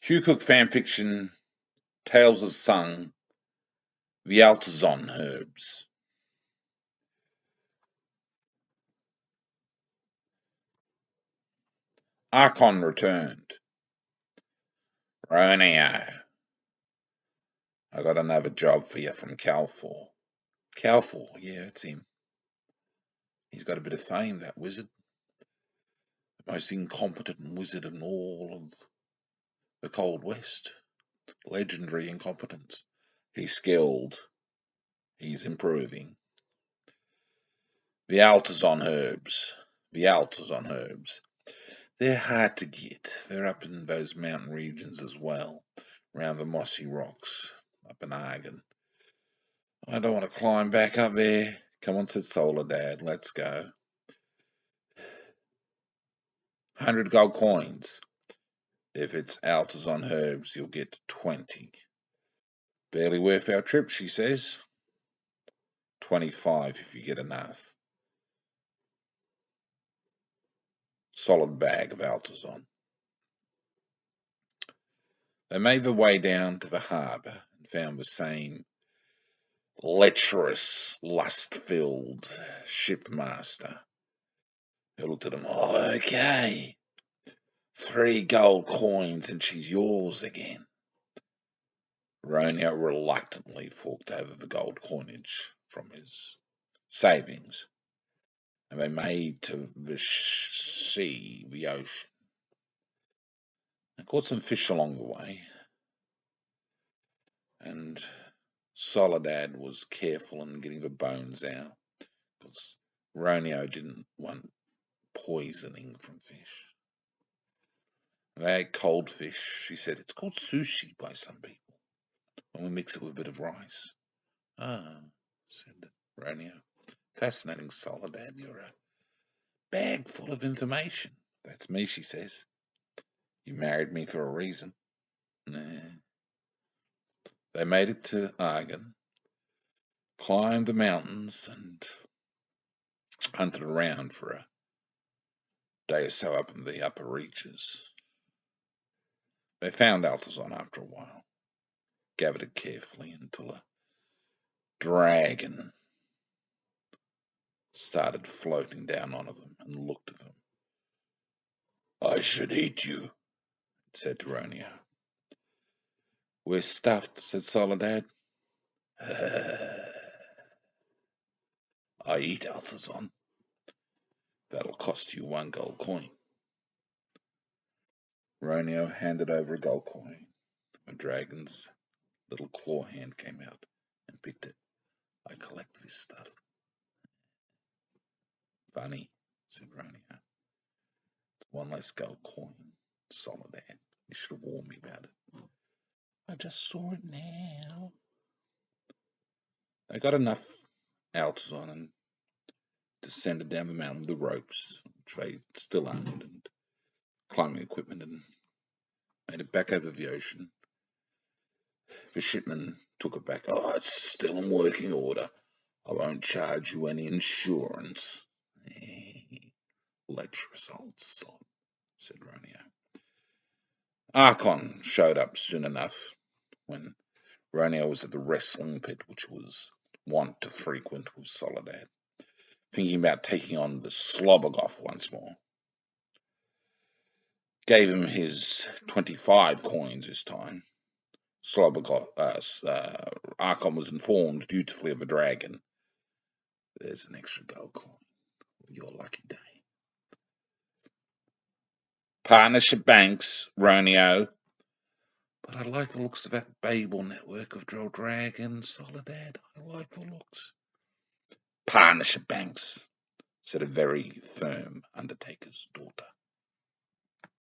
Hugh Fanfiction, Tales of Sung, the Altazon herbs. Archon returned. Romeo, I got another job for you from Calfor. Calfor, yeah, it's him. He's got a bit of fame, that wizard. The most incompetent wizard in all of the Cold West. Legendary incompetence. He's skilled. He's improving. The Altazon herbs. The Altazon herbs. They're hard to get. They're up in those mountain regions as well, around the mossy rocks, up in Argon. I don't want to climb back up there. Come on, said Soledad, let's go. 100 gold coins. If it's Altazon herbs, you'll get 20. Barely worth our trip, she says. 25 if you get enough. Solid bag of Altazon. They made their way down to the harbour and found the same lecherous, lust-filled shipmaster. He looked at him. Oh, okay. 3 gold coins and she's yours again. Romeo reluctantly forked over the gold coinage from his savings, and they made to the sea, the ocean. They caught some fish along the way, and Soledad was careful in getting the bones out, because Romeo didn't want poisoning from fish. They ate cold fish. She said it's called sushi by some people when we mix it with a bit of rice. Ah, said Romeo. Fascinating, Soledad. You're a bag full of information. That's me, she says. You married me for a reason. Nah. They made it to Argon, climbed the mountains, and hunted around for a day or so up in the upper reaches. They found Altazon after a while, gathered it carefully until a dragon started floating down onto them and looked at them. I should eat you, it said to Romeo. We're stuffed, said Soledad. I eat Altazon. That'll cost you 1 gold coin. Romeo handed over a gold coin. The dragon's little claw hand came out and picked it. I collect this stuff. Funny, said Romeo. It's 1 less gold coin. Soledad. You should have warned me about it. I just saw it now. They got enough Altazon and descended down the mountain with the ropes, which they still owned, and climbing equipment, and made it back over the ocean. The shipman took it back. Oh, it's still in working order. I won't charge you any insurance. Lecherous old sod, said Romeo. Archon showed up soon enough when Romeo was at the wrestling pit, which was wont to frequent with Soledad, thinking about taking on the Slobbergoth once more. Gave him his 25 coins this time. Archon was informed dutifully of the dragon. There's an extra gold coin. Your lucky day. Partnership banks, Romeo. But I like the looks of that Babel network of drill dragons, Soledad. I like the looks. Partnership banks, said a very firm undertaker's daughter.